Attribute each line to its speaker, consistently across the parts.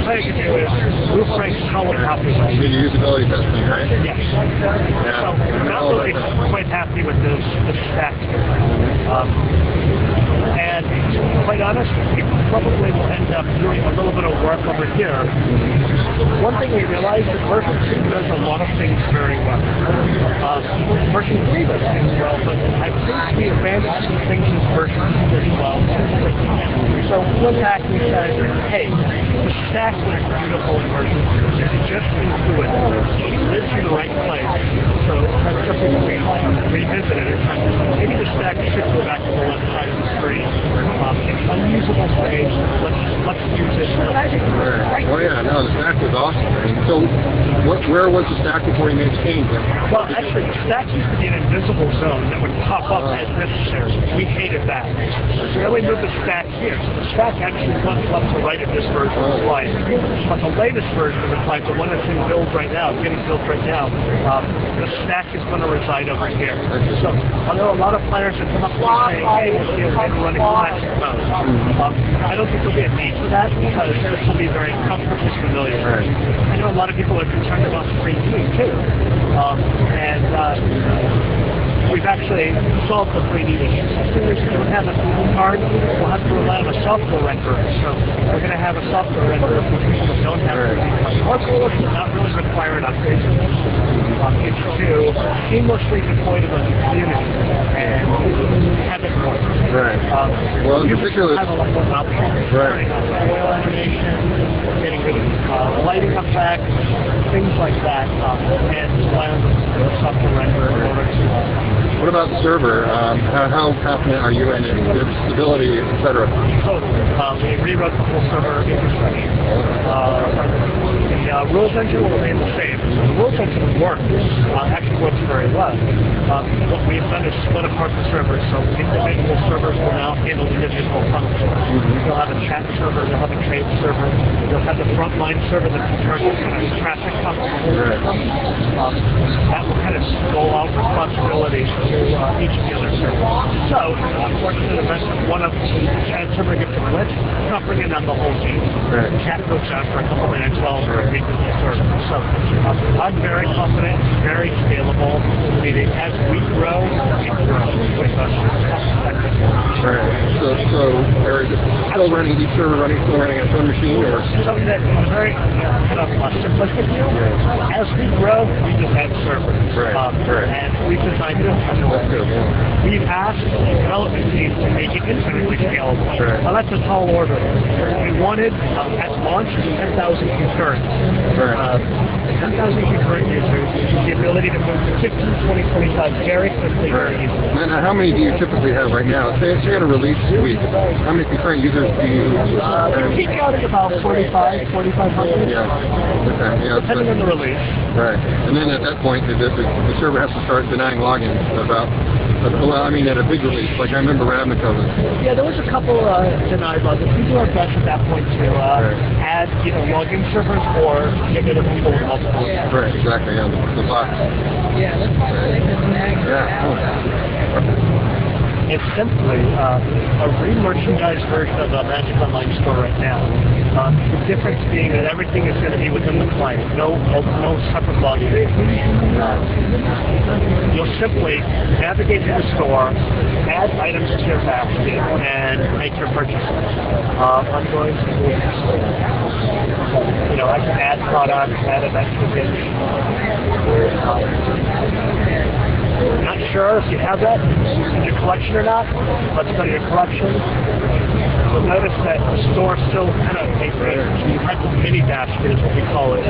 Speaker 1: player can do is move ranks color happy.
Speaker 2: You need usability testing, right?
Speaker 1: Yes. Yeah. So I'm not really quite happy with this stack here. And quite honest, we probably will end up doing a little bit of work over here. One thing we realized is version 2 does a lot of things very well. Version 3 does things well, but I think we abandoned some things in version 2 as well. So we went back and we said, hey, the stack was beautiful in version 2. It just intuitive. It lives in the right place. So that's something that we revisited. Maybe the stack should go back to the left side of the screen. It's unusable space. Let's use it.
Speaker 2: Right. Oh yeah, no, the stack was awesome. And so, where was the stack before you made the change?
Speaker 1: Well, actually, the stack used to be an invisible zone that would pop up as necessary. We hated that. So we moved the stack here. So the stack actually runs left to right of this version of the slide. But the latest version of the slide, the one that's in build right now, getting built right now, the stack is going to reside over here. So although a lot of players have come up to me saying, hey, we're running classic mode. I don't think there'll be a need for that because this will be very comfortable and familiar. I know a lot of people are concerned about screen viewing too. We've actually solved the 3D issue. As soon as we don't have a 3D card, we'll have to rely on a software renderer. So we're going to have a software renderer for people that don't have a 3D card. It's not really require an upgrade. It's to seamlessly deploy to the community and have it work.
Speaker 2: Right. Well, in particular,
Speaker 1: have a lot more options.
Speaker 2: Right.
Speaker 1: Oil animation, getting rid of lighting effects, things like that, and rely on the software renderer in order to
Speaker 2: what about the server? How confident are you in its stability, etc.?
Speaker 1: We rewrote the whole server infrastructure. The rules engine will remain the same. The rules engine actually works very well. What we've done is split apart the servers, so individual servers will now handle individual functions. You'll have a chat server, you'll have a trade server, you'll have the frontline server that determines kind of traffic comes. That will kind of roll out responsibilities to each of the other servers. So, unfortunately, the rest of one of the chat server gets a glitch, it's not bringing down the whole team. The chat goes down for a couple minutes while we're repeating the server. So, I'm very confident, very scalable, meaning as we grow, it grows with us.
Speaker 2: Right. So are you still running each server still running its own machine, or
Speaker 1: something that is very kind of simplistic view. As we grow, we just add servers. And we've designed it. We've asked the development team to make it infinitely scalable. Now that's a tall order. We wanted at launch 10,000 concurrent. 10,000 concurrent users, the ability to move 15, 20, 25 very quickly, very easily.
Speaker 2: Now, how many do you typically have right now? Say you had a release week. How many concurrent users do you
Speaker 1: we peak out at about 4,500.
Speaker 2: Yeah. Okay. Yeah,
Speaker 1: depending on the release.
Speaker 2: Right. And then at that point, the server has to start denying logins at a big release. Like I remember Ravnica was.
Speaker 1: Yeah, there was a couple denied logins. We do our best at that point to add either login servers or get rid of people with multiple.
Speaker 2: Right, exactly. Yeah, the box.
Speaker 3: Yeah, that's
Speaker 1: It's simply a re-merchandised version of the Magic Online store right now. The difference being that everything is going to be within the client, no separate login. You'll simply navigate to the store, add items to your basket, and make your purchases. I'm going to move the store. I can add products, add event tickets. Not sure if you have that in your collection or not. Let's go to your collection. You'll notice that the store still kind of takes it. You have the mini basket is what we call it.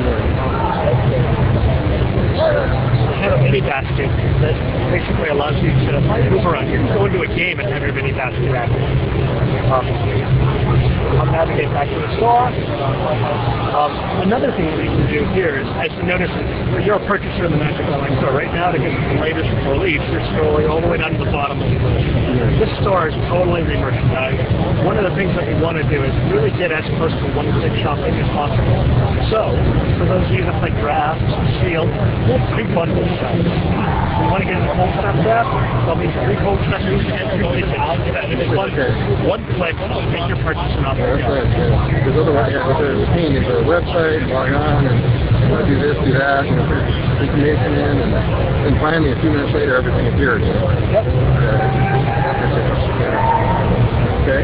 Speaker 1: I have a mini basket that basically allows you to move around. You can go into a game and have your mini basket active. I'll navigate back to the store. Another thing that you can do here is, as you notice, you're a purchaser in the Magic Online store. Right now, to get the latest release, you're scrolling all the way down to the bottom of the list. This store is totally re-merchandised. One of the things that we want to do is really get as close to one-click shopping as possible. So, for those of you that play drafts, sealed, we'll pre-bundle stuff. We want to get into cold start that. There'll be 3 cold start moves and 3 places. One click, make your purchase and off.
Speaker 2: That's right, yeah. Because otherwise, yeah, with the pain, you go to the website, log on, and do this, do that, and put information in, and then finally, a few minutes later, everything appears.
Speaker 1: Yep.
Speaker 2: Okay.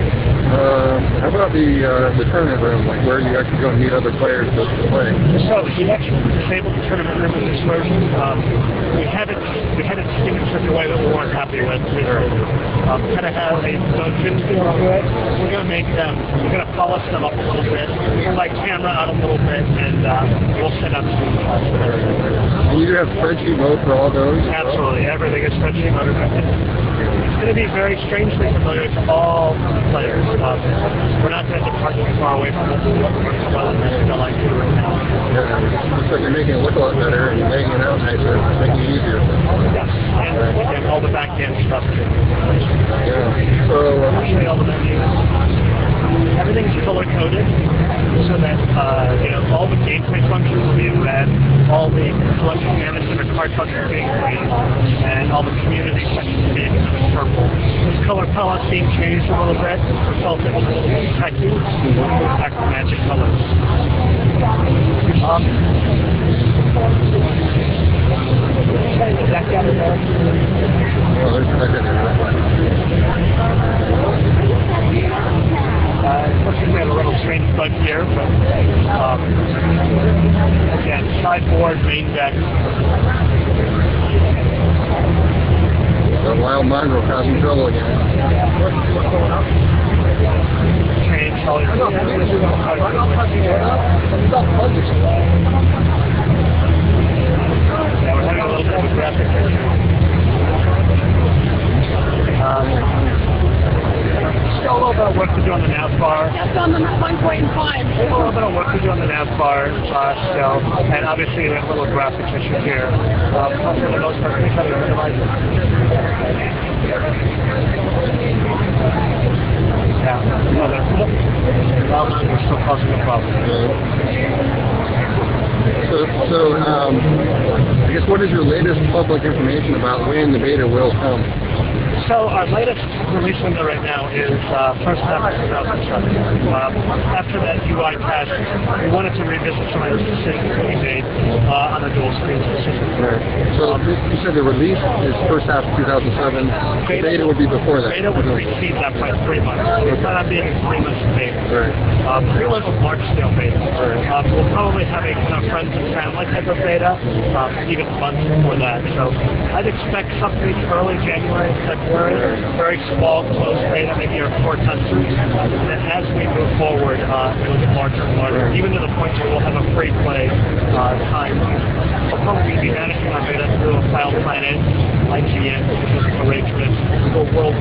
Speaker 2: How about the tournament room, like where you actually go and meet other players to play?
Speaker 1: So you actually disabled the tournament room with this version. We had it skimmed in such a way that we weren't happy with. Kind of have a dungeon feel to it. We're going to polish them up a little bit, turn my camera out a little bit, and we'll set up some.
Speaker 2: And you do have spreadsheet mode for all those?
Speaker 1: Absolutely, everything is spreadsheet mode. It's going to be very strangely familiar to all players. We're not going to depart too far away from what we well and I like to do right now.
Speaker 2: Yeah, looks like you're making it look a lot better and laying it out nicer, making it easier.
Speaker 1: Yes, and all the back end stuff.
Speaker 2: Yeah. So
Speaker 1: Actually, all the menus. Everything's color coded so that all the gameplay functions will be in red, all the collection management or card functions being green, and all the community sections being purple. This color palette being changed a little bit, felt it was a little bit techy, back to magic colors. Is that down in there?
Speaker 2: well, there's
Speaker 1: Looking at a little strange bug here, but again, sideboard, main deck.
Speaker 2: the wild mongrel causing trouble again.
Speaker 1: Change all your yeah, we're having a little bit of a graphic here. Still a little bit of work to do on the nav bar.
Speaker 3: Just on the 1.5.
Speaker 1: A little bit of work to do on the nav bar still, and obviously that little graphics issue here. For the most part, please try to minimize it. Yeah, well, we're still causing a problem.
Speaker 2: So, I guess what is your latest public information about when the beta will come?
Speaker 1: So our latest release window right now is first half of 2007. After that UI test, we wanted to revisit some of the decisions that we made on the dual screen system.
Speaker 2: Right. So you said the release is first half of 2007. Beta would be before that.
Speaker 1: Beta would precede that by 3 months. It's not being 3 months of beta.
Speaker 2: Right.
Speaker 1: 3 months of large scale beta. Right. We'll probably have a kind of friends and family type of beta, even months before that. So I'd expect something early January, February. Very small, close beta, maybe our 4 testers. And then as we move forward, it'll get larger and larger, even to the point where we'll have a free play time. We'll probably be managing our beta through a file plan in, IGN, which is arrangement, world